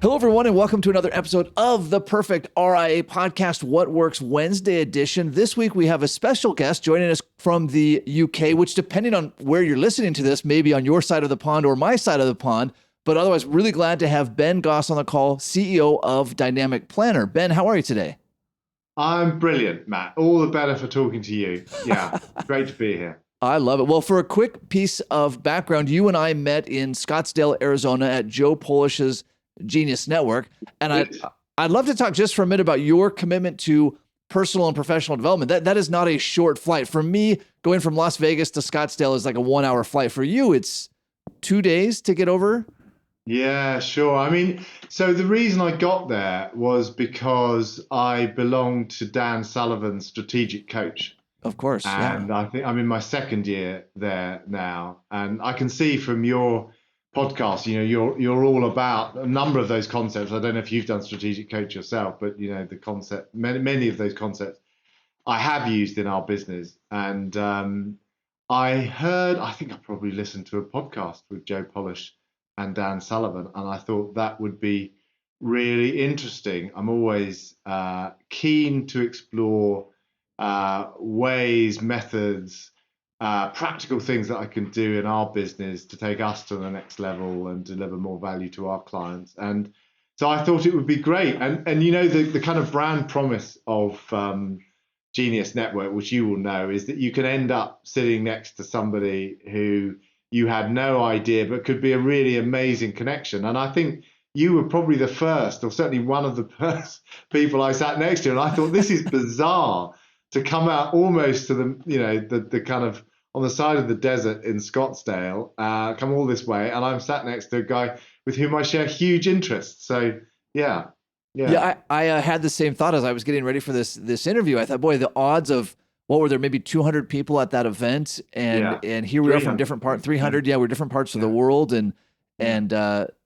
Hello, everyone, and welcome to another episode of the Perfect RIA podcast, What Works Wednesday edition. This week, we have a special guest joining us from the UK, which, depending on where you're listening to this, may be on your side of the pond or my side of the pond. But otherwise, really glad to have Ben Goss on the call, CEO of Dynamic Planner. Ben, how are you today? I'm brilliant, Matt. All the better for talking to you. Yeah, great to be here. I love it. Well, for a quick piece of background, you and I met in Scottsdale, Arizona at Joe Polish's Genius Network. And I'd love to talk just for a minute about your commitment to personal and professional development. That is not a short flight. For me, going from Las Vegas to Scottsdale is like a 1 hour flight. For you, it's 2 days to get over. Yeah, sure. I mean, so the reason I got there was because I belonged to Dan Sullivan's strategic coach. Of course. And yeah. I think I'm in my second year there now. And I can see from your podcast, you're all about a number of those concepts. I don't know if you've done strategic coach yourself, but the concept, many of those concepts I have used in our business. And I think I probably listened to a podcast with Joe Polish and Dan Sullivan, and I thought that would be really interesting. I'm always keen to explore ways, methods, practical things that I can do in our business to take us to the next level and deliver more value to our clients. And so I thought it would be great. And the kind of brand promise of Genius Network, which you will know, is that you can end up sitting next to somebody who you had no idea, but could be a really amazing connection. And I think you were probably the first, or certainly one of the first people I sat next to. And I thought, this is bizarre to come out almost to the kind of on the side of the desert in Scottsdale, come all this way, and I'm sat next to a guy with whom I share huge interests. So, yeah. I had the same thought as I was getting ready for this interview. I thought, boy, the odds of what were there, maybe 200 people at that event, and here we are from different parts, 300. Yeah, we're different parts of the world, and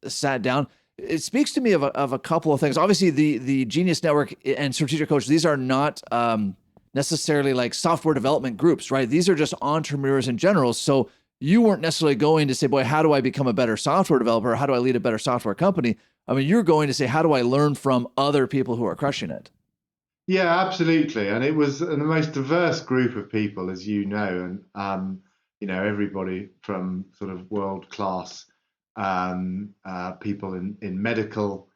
sat down. It speaks to me of a couple of things. Obviously, the Genius Network and Strategic Coach, these are not necessarily like software development groups, right? These are just entrepreneurs in general. So you weren't necessarily going to say, boy, how do I become a better software developer? How do I lead a better software company? I mean, you're going to say, how do I learn from other people who are crushing it? Yeah, absolutely. And it was the most diverse group of people, as you know, and everybody from sort of world-class people in medical,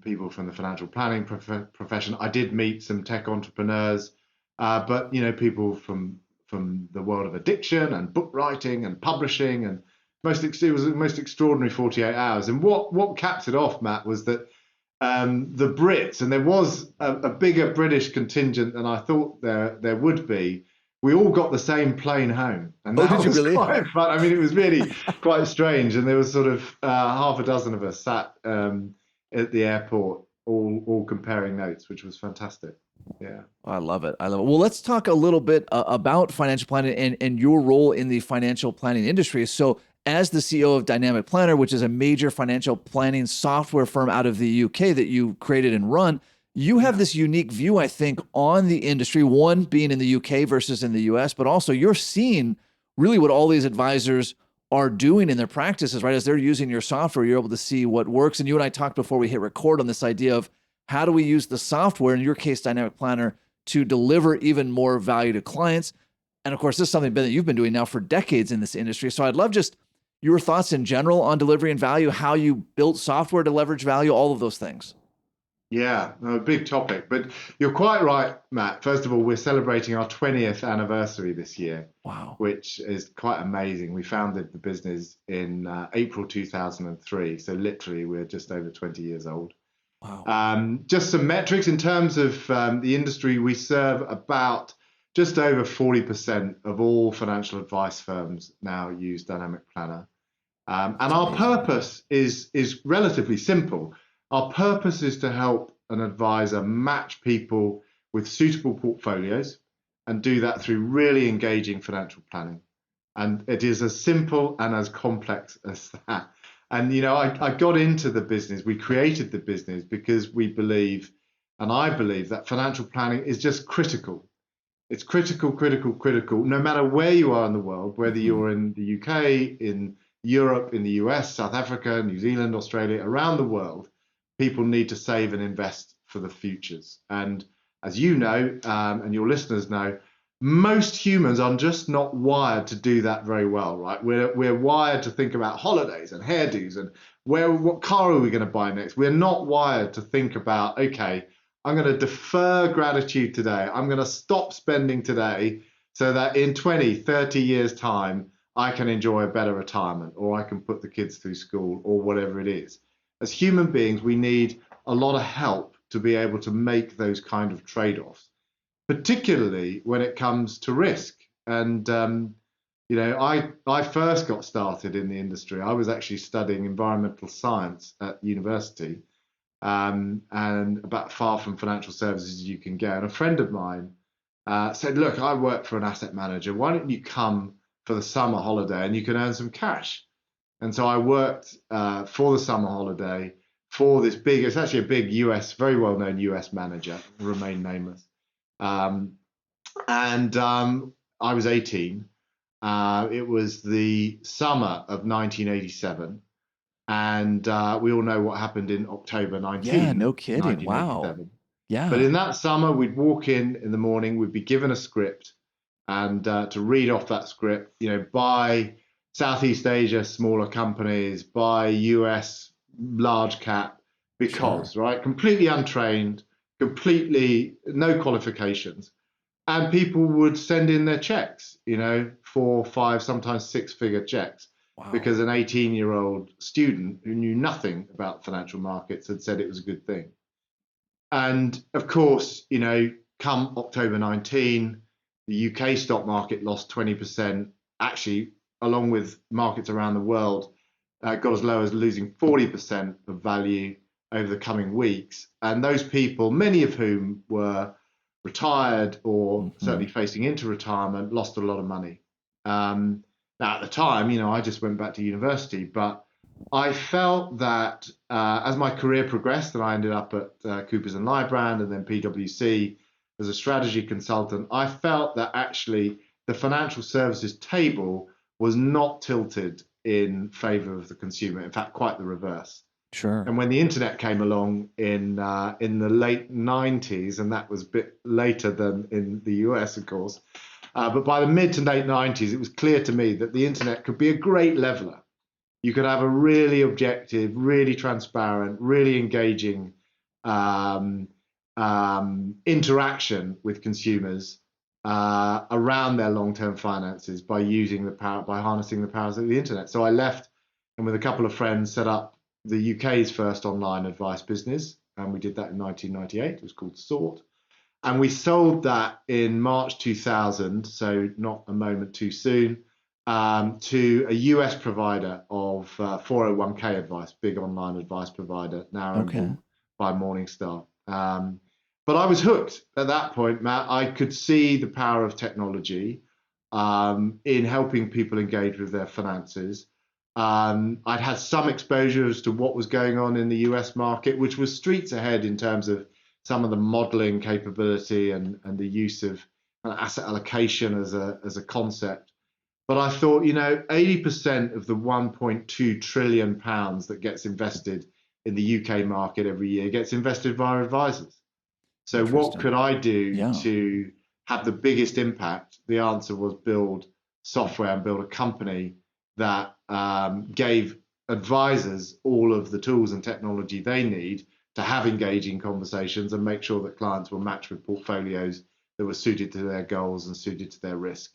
people from the financial planning profession. I did meet some tech entrepreneurs, but people from the world of addiction and book writing and publishing, and it was the most extraordinary 48 hours. And what capped it off, Matt, was that the Brits, and there was a bigger British contingent than I thought there would be. We all got the same plane home, and that was really quite fun. I mean, it was really quite strange, and there was sort of half a dozen of us sat at the airport, all comparing notes, which was fantastic. Yeah, I love it. Well, let's talk a little bit about financial planning and your role in the financial planning industry. So, as the CEO of Dynamic Planner, which is a major financial planning software firm out of the UK that you created and run, you have this unique view, I think, on the industry, one being in the UK versus in the US, but also you're seeing really what all these advisors are doing in their practices, right? As they're using your software, you're able to see what works. And you and I talked before we hit record on this idea of how do we use the software, in your case, Dynamic Planner, to deliver even more value to clients. And of course, this is something, Ben, that you've been doing now for decades in this industry. So I'd love just your thoughts in general on delivery and value, how you built software to leverage value, all of those things. Yeah, a big topic, but you're quite right, Matt. First of all, we're celebrating our 20th anniversary this year. Wow. Which is quite amazing. We founded the business in April 2003, so literally we're just over 20 years old. Wow. Just some metrics in terms of the industry. We serve about just over 40% of all financial advice firms now use Dynamic Planner. And our purpose is relatively simple. Our purpose is to help an advisor match people with suitable portfolios and do that through really engaging financial planning. And it is as simple and as complex as that. And, I got into the business, we created the business because we believe, and I believe, that financial planning is just critical. It's critical, no matter where you are in the world, whether you're in the UK, in Europe, in the US, South Africa, New Zealand, Australia, around the world, people need to save and invest for the futures. And as you know, and your listeners know, most humans are just not wired to do that very well, right? We're wired to think about holidays and hairdos and what car are we going to buy next? We're not wired to think about, okay, I'm going to defer gratitude today. I'm going to stop spending today so that in 20, 30 years' time, I can enjoy a better retirement, or I can put the kids through school, or whatever it is. As human beings, we need a lot of help to be able to make those kind of trade-offs, particularly when it comes to risk. And I first got started in the industry. I was actually studying environmental science at university, and about far from financial services as you can go. And a friend of mine said, "Look, I work for an asset manager. Why don't you come for the summer holiday and you can earn some cash?" And so I worked for the summer holiday for this big, it's actually a big US, very well-known US manager, remain nameless. I was 18. It was the summer of 1987. And we all know what happened in October 19, Yeah, no kidding. Wow. 1987. Yeah. But in that summer, we'd walk in the morning, we'd be given a script, and to read off that script, buy Southeast Asia smaller companies, buy US large cap, because, right, completely untrained, completely no qualifications. And people would send in their checks, 4, 5, sometimes 6-figure checks. Wow. Because an 18-year-old student who knew nothing about financial markets had said it was a good thing. And of course, come October 19, the UK stock market lost 20%, actually, along with markets around the world, got as low as losing 40% of value over the coming weeks. And those people, many of whom were retired or certainly facing into retirement, lost a lot of money. Now, at the time, I just went back to university, but I felt that as my career progressed, and I ended up at Coopers & Lybrand and then PwC as a strategy consultant, I felt that actually the financial services table was not tilted in favor of the consumer. In fact, quite the reverse. Sure. And when the internet came along in the late 90s, and that was a bit later than in the US, of course, but by the mid to late 90s, it was clear to me that the internet could be a great leveler. You could have a really objective, really transparent, really engaging interaction with consumers around their long-term finances by harnessing the powers of the internet. So I left, and with a couple of friends, set up the UK's first online advice business, and we did that in 1998. It was called Sort. And we sold that in March 2000, so not a moment too soon, to a US provider of 401k advice, big online advice provider, now owned by Morningstar. But I was hooked at that point, Matt. I could see the power of technology in helping people engage with their finances. I'd had some exposure as to what was going on in the US market, which was streets ahead in terms of some of the modeling capability and the use of asset allocation as a concept. But I thought, 80% of the 1.2 trillion pounds that gets invested in the UK market every year gets invested via advisors. So what could I do to have the biggest impact? The answer was build software and build a company that gave advisors all of the tools and technology they need to have engaging conversations and make sure that clients were matched with portfolios that were suited to their goals and suited to their risk.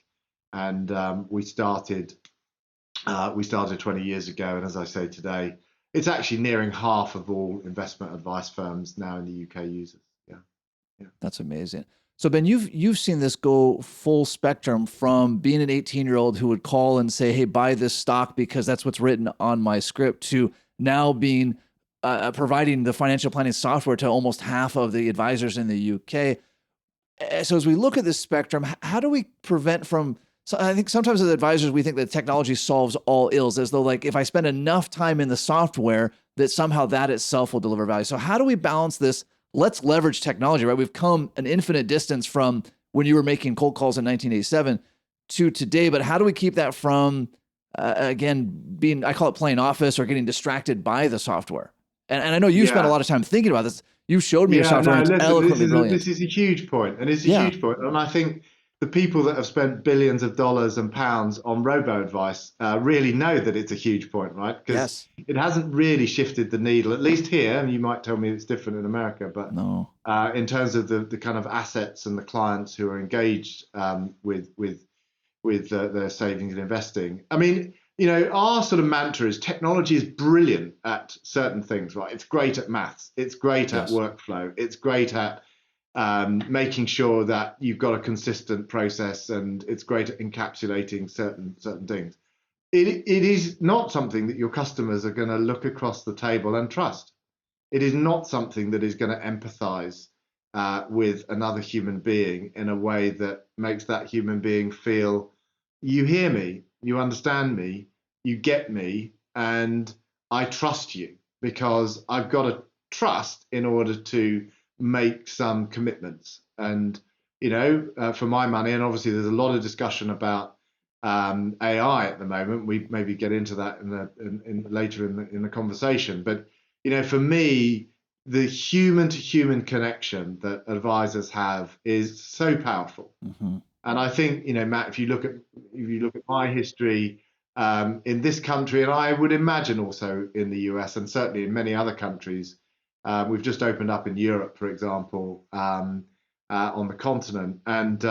And we started 20 years ago, and as I say today, it's actually nearing half of all investment advice firms now in the UK users. Yeah. That's amazing. So Ben, you've seen this go full spectrum from being an 18-year-old who would call and say, "Hey, buy this stock because that's what's written on my script," to now being providing the financial planning software to almost half of the advisors in the UK. So as we look at this spectrum, how do we prevent from? So I think sometimes as advisors, we think that technology solves all ills, as though like if I spend enough time in the software, that somehow that itself will deliver value. So how do we balance this? Let's leverage technology, right? We've come an infinite distance from when you were making cold calls in 1987 to today, but how do we keep that from again, I call it playing office or getting distracted by the software. And I know you spent a Yeah. lot of time thinking about this. You showed me your Yeah, software no, and it's listen, eloquently this brilliant. is a huge point, and it's a Yeah. huge point. And I think the people that have spent billions of dollars and pounds on robo advice really know that it's a huge point, right? Because Yes. it hasn't really shifted the needle, at least here. And you might tell me it's different in America, but No. in terms of the kind of assets and the clients who are engaged with their savings and investing. I mean, our sort of mantra is technology is brilliant at certain things, right? It's great at maths, it's great at Yes. workflow, it's great at making sure that you've got a consistent process, and it's great at encapsulating certain things. It is not something that your customers are going to look across the table and trust. It is not something that is going to empathize with another human being in a way that makes that human being feel you hear me, you understand me, you get me, and I trust you because I've got to trust in order to make some commitments. And, for my money, and obviously there's a lot of discussion about AI at the moment. We maybe get into that later in the conversation. But, for me, the human to human connection that advisors have is so powerful. Mm-hmm. And I think, Matt, if you look at my history in this country, and I would imagine also in the US and certainly in many other countries, we've just opened up in Europe, for example, on the continent, and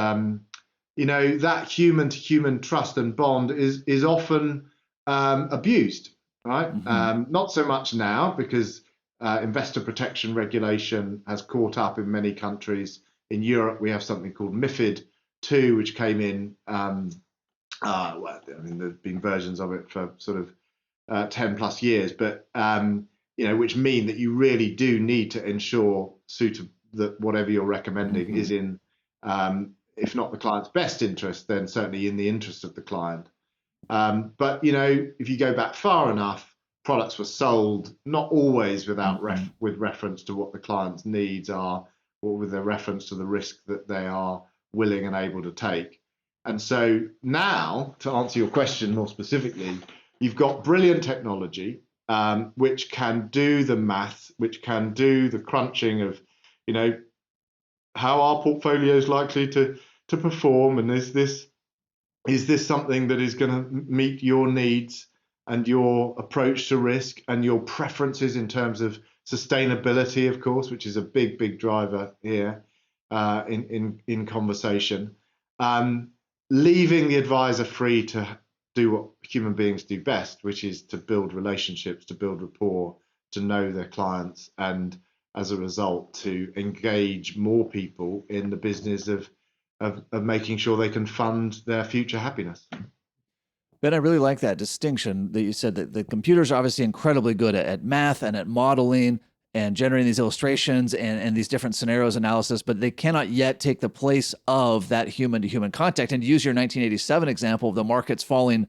that human to human trust and bond is often abused, right? Mm-hmm. Not so much now because investor protection regulation has caught up in many countries. In Europe, we have something called MiFID II, which came in. Well, I mean, there's been versions of it for sort of 10 plus years, but which mean that you really do need to ensure that whatever you're recommending Mm-hmm. is in, if not the client's best interest, then certainly in the interest of the client. But if you go back far enough, products were sold not always Mm-hmm. with reference to what the client's needs are, or with a reference to the risk that they are willing and able to take. And so now, to answer your question more specifically, you've got brilliant technology which can do the maths, which can do the crunching of, how our portfolio is likely to perform, and is this something that is going to meet your needs and your approach to risk and your preferences in terms of sustainability, of course, which is a big driver here in conversation. Leaving the advisor free to do what human beings do best, which is to build relationships, to build rapport, to know their clients, and as a result, to engage more people in the business of making sure they can fund their future happiness. Ben, I really like that distinction that you said that the computers are obviously incredibly good at math and at modeling and generating these illustrations and these different scenarios analysis, but they cannot yet take the place of that human to human contact. And to use your 1987 example of the markets falling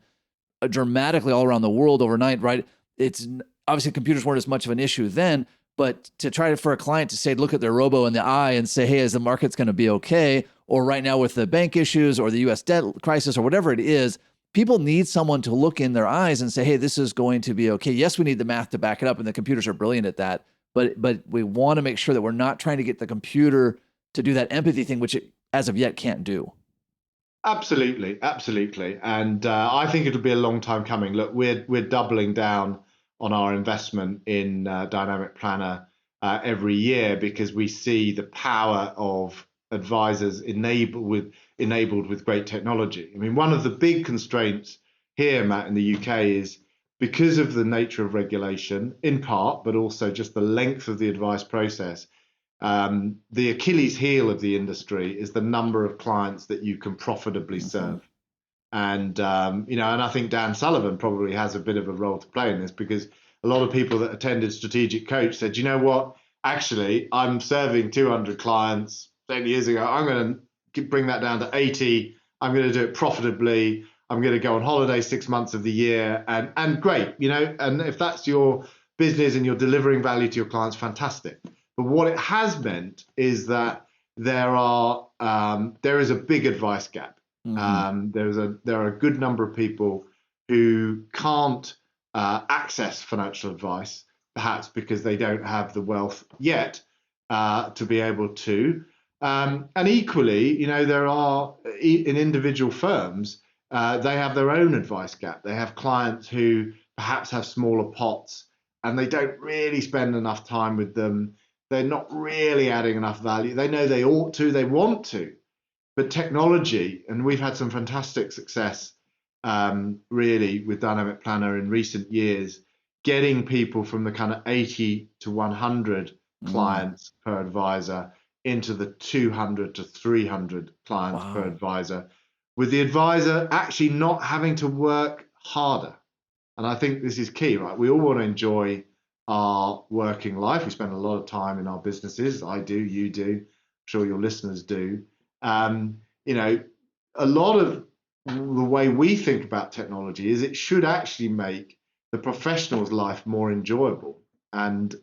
dramatically all around the world overnight, right? It's obviously computers weren't as much of an issue then, but to try for a client to say, look at their robo in the eye and say, hey, is the market's going to be okay? Or right now with the bank issues or the US debt crisis or whatever it is, people need someone to look in their eyes and say, hey, this is going to be okay. Yes, we need the math to back it up, and the computers are brilliant at that. But we want to make sure that we're not trying to get the computer to do that empathy thing, which it, as of yet, can't do. Absolutely, absolutely, and I think it'll be a long time coming. Look, we're doubling down on our investment in Dynamic Planner every year because we see the power of advisors enabled with great technology. I mean, one of the big constraints here, Matt, in the UK is because of the nature of regulation, in part, but also just the length of the advice process. The Achilles heel of the industry is the number of clients that you can profitably Mm-hmm. serve. And and I think Dan Sullivan probably has a bit of a role to play in this because a lot of people that attended Strategic Coach said, you know what, actually, I'm serving 200 clients 10 years ago. I'm going to bring that down to 80. I'm going to do it profitably. I'm going to go on holiday 6 months of the year, and great, and if that's your business and you're delivering value to your clients, fantastic. But what it has meant is that there is a big advice gap. Mm-hmm. There are a good number of people who can't access financial advice, perhaps because they don't have the wealth yet to be able to. And equally, there are in individual firms, they have their own advice gap. They have clients who perhaps have smaller pots and they don't really spend enough time with them. They're not really adding enough value. They know they ought to, they want to, but technology, and we've had some fantastic success really with Dynamic Planner in recent years, getting people from the kind of 80 to 100 clients per advisor into the 200 to 300 clients per advisor, with the advisor actually not having to work harder. And I think this is key, right? We all want to enjoy our working life. We spend a lot of time in our businesses. I do, you do, I'm sure your listeners do. A lot of the way we think about technology is it should actually make the professional's life more enjoyable. And,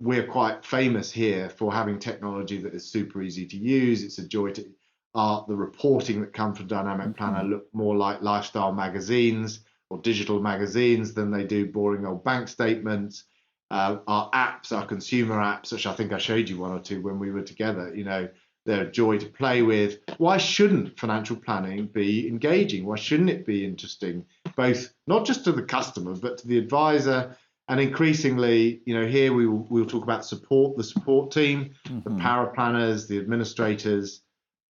we're quite famous here for having technology that is super easy to use. It's a joy to the reporting that comes from Dynamic Planner look more like lifestyle magazines or digital magazines than they do boring old bank statements. Our apps, our consumer apps, which I think I showed you one or two when we were together, they're a joy to play with. Why shouldn't financial planning be engaging? Why shouldn't it be interesting, both not just to the customer, but to the advisor? And increasingly, here we'll talk about the support team, the power planners, the administrators.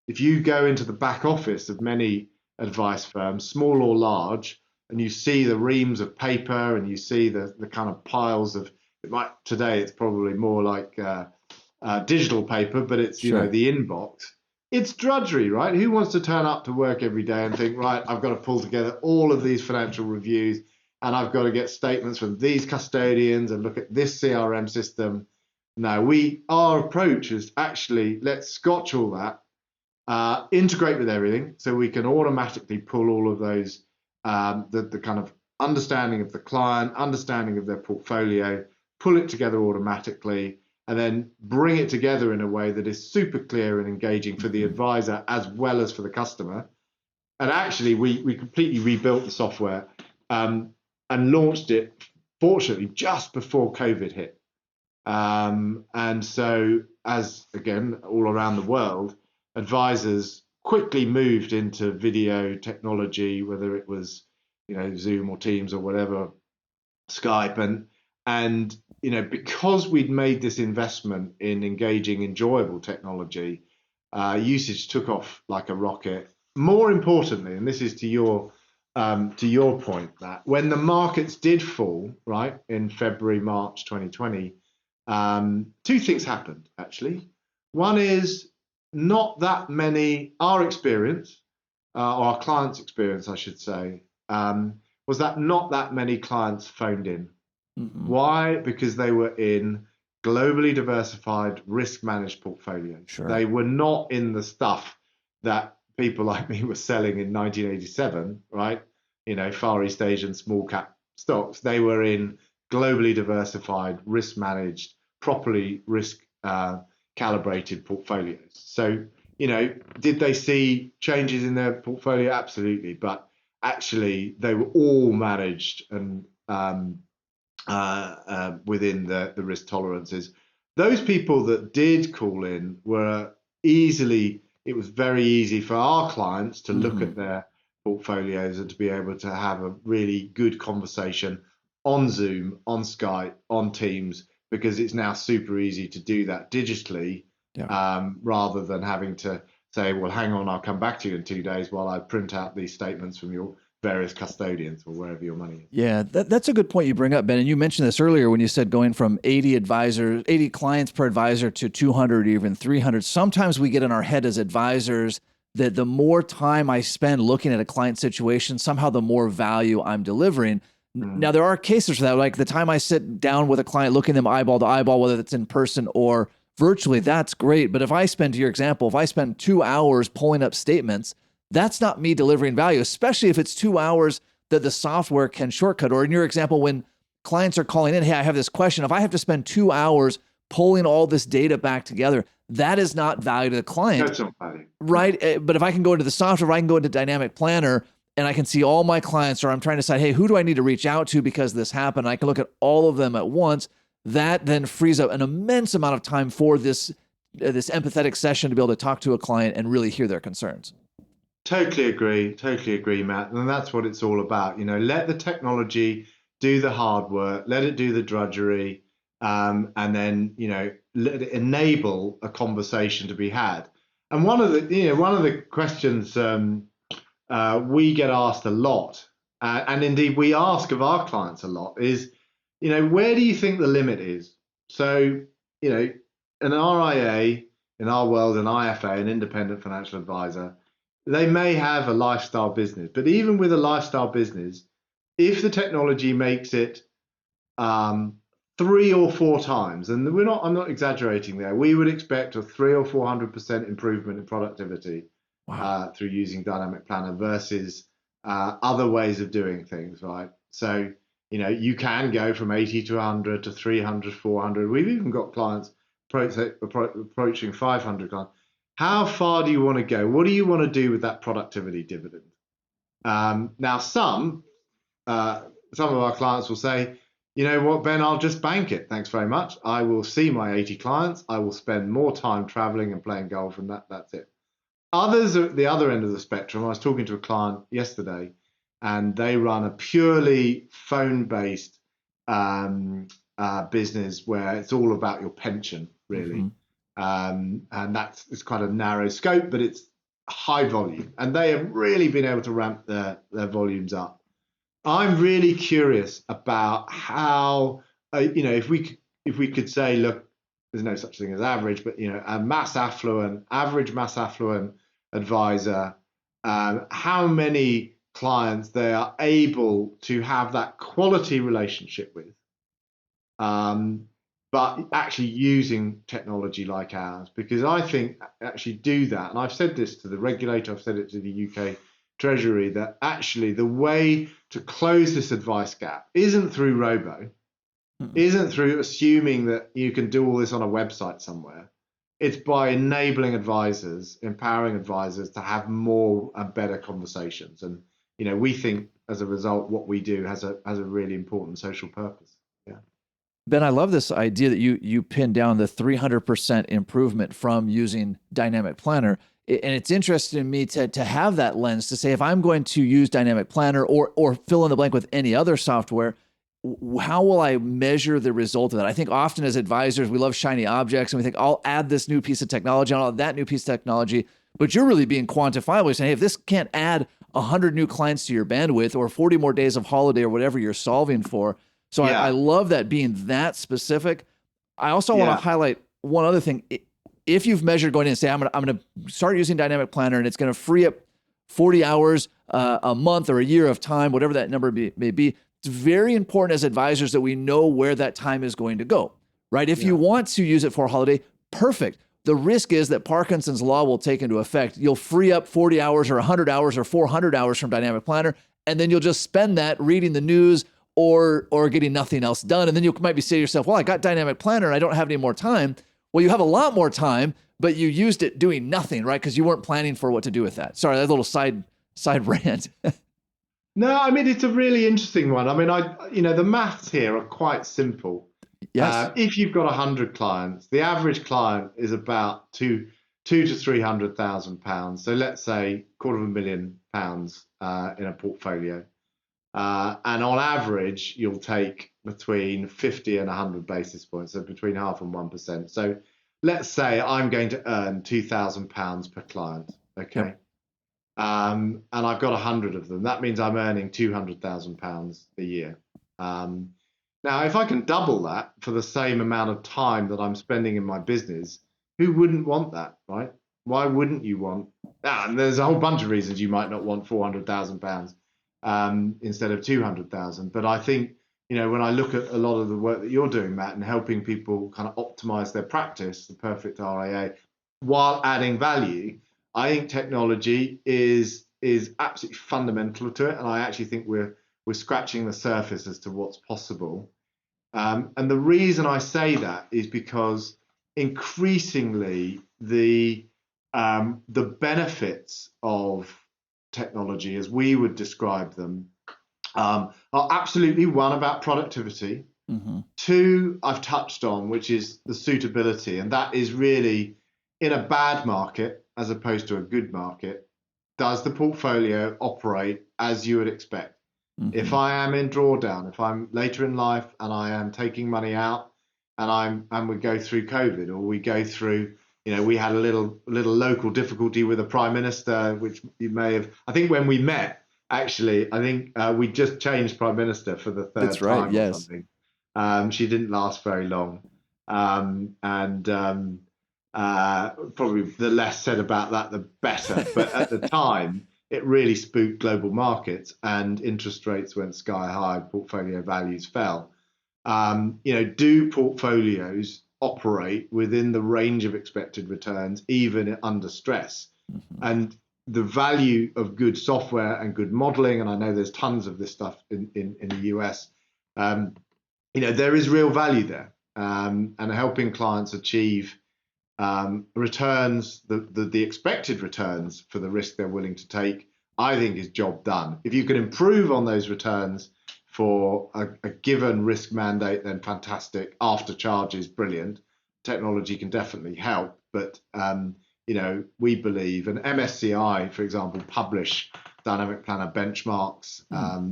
If you go into the back office of many advice firms, small or large, and you see the reams of paper and you see the kind of piles of, today it's probably more like digital paper, but it's, the inbox. It's drudgery, right? Who wants to turn up to work every day and think, right, I've got to pull together all of these financial reviews and I've got to get statements from these custodians and look at this CRM system. No, our approach is actually, let's scotch all that, integrate with everything so we can automatically pull all of those, the kind of understanding of the client, understanding of their portfolio, pull it together automatically, and then bring it together in a way that is super clear and engaging for the advisor as well as for the customer. And actually, we completely rebuilt the software and launched it, fortunately, just before COVID hit. And so, as again, all around the world, advisors quickly moved into video technology, whether it was, Zoom or Teams or whatever, Skype, and because we'd made this investment in engaging, enjoyable technology, usage took off like a rocket. More importantly, and this is to your point, that when the markets did fall, right, in February, March 2020, two things happened, actually. One is not that many, our experience, or our clients' experience, I should say, was that not that many clients phoned in. Why? Because they were in globally diversified, risk-managed portfolios. They were not in the stuff that people like me were selling in 1987, right? Far East Asian small cap stocks. They were in globally diversified, risk-managed, properly risk calibrated portfolios. So, did they see changes in their portfolio? Absolutely. But actually, they were all managed and within the risk tolerances. Those people that did call in it was very easy for our clients to look at their portfolios and to be able to have a really good conversation on Zoom, on Skype, on Teams, because it's now super easy to do that digitally, rather than having to say, well, hang on, I'll come back to you in 2 days while I print out these statements from your various custodians or wherever your money is. Yeah, that's a good point you bring up, Ben. And you mentioned this earlier when you said going from 80 clients per advisor to 200 or even 300. Sometimes we get in our head as advisors that the more time I spend looking at a client situation, somehow the more value I'm delivering. Now, there are cases for that, like the time I sit down with a client, looking them eyeball to eyeball, whether it's in person or virtually, that's great. But if I spend 2 hours pulling up statements, that's not me delivering value, especially if it's 2 hours that the software can shortcut. Or in your example, when clients are calling in, hey, I have this question. If I have to spend 2 hours pulling all this data back together, that is not value to the client. That's not value. Right? But if I can go into the software, if I can go into Dynamic Planner and I can see all my clients, or I'm trying to decide, hey, who do I need to reach out to because this happened? I can look at all of them at once. That then frees up an immense amount of time for this empathetic session to be able to talk to a client and really hear their concerns. Totally agree, Matt. And that's what it's all about. Let the technology do the hard work, let it do the drudgery, and then let it enable a conversation to be had. And one of the questions we get asked a lot, and indeed we ask of our clients a lot, is, where do you think the limit is? So, an RIA in our world, an IFA, an independent financial advisor, they may have a lifestyle business, but even with a lifestyle business, if the technology makes it 3 or 4 times, and I'm not exaggerating there, we would expect a 300 or 400% improvement in productivity through using Dynamic Planner versus other ways of doing things, right? So, you can go from 80 to 100 to 300, 400. We've even got clients approaching 500 clients. How far do you want to go? What do you want to do with that productivity dividend? Now, some of our clients will say, you know what, Ben, I'll just bank it. Thanks very much. I will see my 80 clients. I will spend more time traveling and playing golf, and that's it. Others are at the other end of the spectrum. I was talking to a client yesterday, and they run a purely phone-based business where it's all about your pension, really. And it's quite a narrow scope, but it's high volume, and they have really been able to ramp their volumes up. I'm really curious about how, if we could say, look, there's no such thing as average, but a average mass affluent advisor, how many clients they are able to have that quality relationship with, but actually using technology like ours, because I think actually do that. And I've said this to the regulator, I've said it to the UK Treasury, that actually the way to close this advice gap isn't through robo, isn't through assuming that you can do all this on a website somewhere. It's by enabling advisors, empowering advisors to have more and better conversations. And, we think as a result, what we do has a really important social purpose. Yeah. Ben, I love this idea that you pinned down the 300% improvement from using Dynamic Planner. And it's interesting to me to have that lens to say, if I'm going to use Dynamic Planner or fill in the blank with any other software, how will I measure the result of that? I think often as advisors, we love shiny objects and we think, I'll add this new piece of technology, I'll add that new piece of technology, but you're really being quantifiable. Saying, hey, if this can't add 100 new clients to your bandwidth or 40 more days of holiday or whatever you're solving for. So I love that being that specific. I also want to highlight one other thing. If you've measured going in and say, I'm going to start using Dynamic Planner and it's going to free up 40 hours a month or a year of time, whatever that number may be, it's very important as advisors that we know where that time is going to go, right? If you want to use it for a holiday, perfect. The risk is that Parkinson's law will take into effect. You'll free up 40 hours or 100 hours or 400 hours from Dynamic Planner, and then you'll just spend that reading the news or getting nothing else done. And then you might be saying to yourself, well, I got Dynamic Planner and I don't have any more time. Well, you have a lot more time, but you used it doing nothing, right? Because you weren't planning for what to do with that. Sorry, that little side rant. No, I mean, it's a really interesting one. I mean, the maths here are quite simple. Yes. If you've got 100 clients, the average client is about £200,000 to £300,000. So let's say £250,000 in a portfolio. And on average, you'll take between 50 and 100 basis points, so between 0.5% and 1%. So let's say I'm going to earn £2,000 per client, okay? Yep. And I've got 100 of them. That means I'm earning £200,000 a year. Now, if I can double that for the same amount of time that I'm spending in my business, who wouldn't want that, right? Why wouldn't you want that? And there's a whole bunch of reasons you might not want £400,000 instead of 200,000. But I think, when I look at a lot of the work that you're doing, Matt, and helping people kind of optimize their practice, the Perfect RIA, while adding value, I think technology is absolutely fundamental to it. And I actually think we're scratching the surface as to what's possible. And the reason I say that is because increasingly the benefits of technology, as we would describe them, are absolutely one about productivity. Mm-hmm. Two, I've touched on, which is the suitability, and that is really in a bad market as opposed to a good market. Does the portfolio operate as you would expect? Mm-hmm. If I am in drawdown, if I'm later in life and I am taking money out, and we go through COVID, or we go through, we had a little local difficulty with the Prime Minister, which you may have. I think when we met, actually, I think we just changed Prime Minister for the third That's right. time or Yes. something. She didn't last very long, and probably the less said about that, the better. But at the time, it really spooked global markets, and interest rates went sky high, portfolio values fell. Do portfolios operate within the range of expected returns, even under stress? Mm-hmm. And the value of good software and good modeling, and I know there's tons of this stuff in the US, there is real value there, and helping clients achieve returns, the expected returns for the risk they're willing to take, I think is job done. If you can improve on those returns for a given risk mandate, then fantastic. After charges, brilliant. Technology can definitely help, but we believe, and MSCI, for example, publish dynamic planner benchmarks.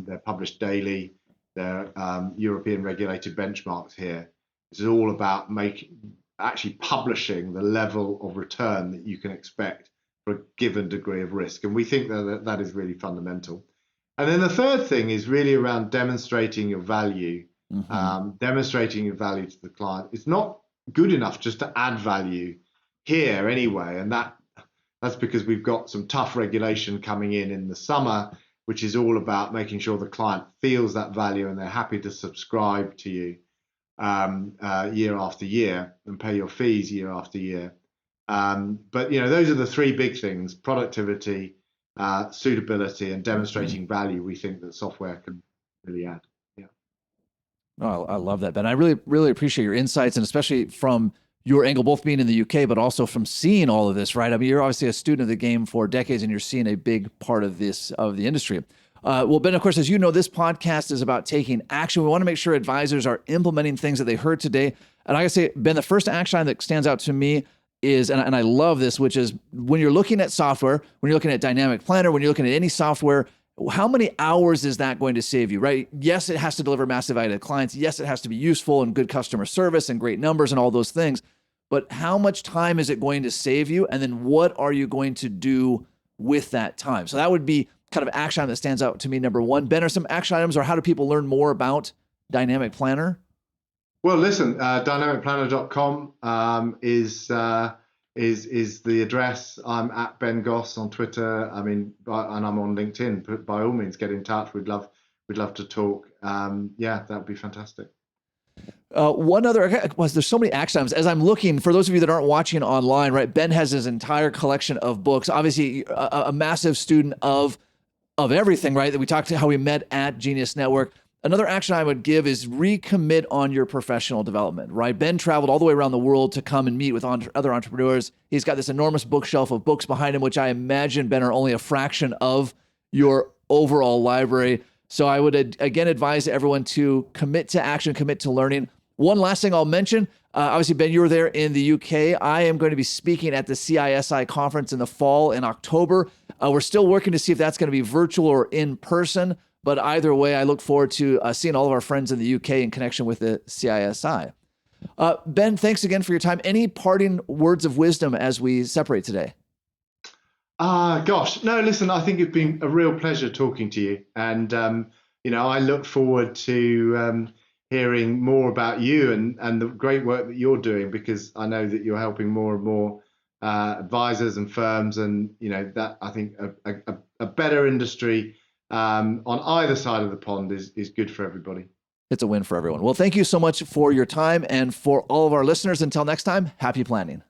They're published daily. They're European regulated benchmarks here. This is all about actually publishing the level of return that you can expect for a given degree of risk, and we think that is really fundamental. And then the third thing is really around demonstrating your value, demonstrating your value to the client. It's not good enough just to add value here anyway, and that's because we've got some tough regulation coming in the summer, which is all about making sure the client feels that value and they're happy to subscribe to you year after year and pay your fees year after year. But those are the three big things: productivity, suitability, and demonstrating value. We think that software can really add. Yeah. Oh, I love that, Ben. I really, really appreciate your insights, and especially from your angle, both being in the UK, but also from seeing all of this, right? I mean, you're obviously a student of the game for decades, and you're seeing a big part of this, of the industry. Well, Ben, of course, as you know, this podcast is about taking action. We want to make sure advisors are implementing things that they heard today. And I gotta say, Ben, the first action item that stands out to me is, and I love this, which is when you're looking at software, when you're looking at Dynamic Planner, when you're looking at any software, how many hours is that going to save you, right? Yes, it has to deliver massive value to clients. Yes, it has to be useful and good customer service and great numbers and all those things. But how much time is it going to save you? And then what are you going to do with that time? So that would be kind of action item that stands out to me, number one. Ben, are some action items, or how do people learn more about Dynamic Planner? Well, listen, dynamicplanner.com is the address. I'm at Ben Goss on Twitter. I mean, and I'm on LinkedIn. By all means, get in touch. We'd love to talk. Yeah, that would be fantastic. One other, there's so many action items. As I'm looking, for those of you that aren't watching online, right, Ben has his entire collection of books. Obviously, a massive student of everything, right, that we talked to, how we met at Genius Network. Another action I would give is recommit on your professional development, right? Ben traveled all the way around the world to come and meet with other entrepreneurs. He's got this enormous bookshelf of books behind him, which I imagine, Ben, are only a fraction of your overall library. So I would, again, advise everyone to commit to action, commit to learning. One last thing I'll mention, obviously, Ben, you were there in the UK. I am going to be speaking at the CISI conference in the fall in October. We're still working to see if that's going to be virtual or in person. But either way, I look forward to seeing all of our friends in the UK in connection with the CISI. Ben, thanks again for your time. Any parting words of wisdom as we separate today? Gosh, no, listen, I think it's been a real pleasure talking to you. And, I look forward to hearing more about you and the great work that you're doing, because I know that you're helping more and more advisors and firms. And, that I think a better industry on either side of the pond is good for everybody. It's a win for everyone. Well, thank you so much for your time, and for all of our listeners. Until next time, happy planning.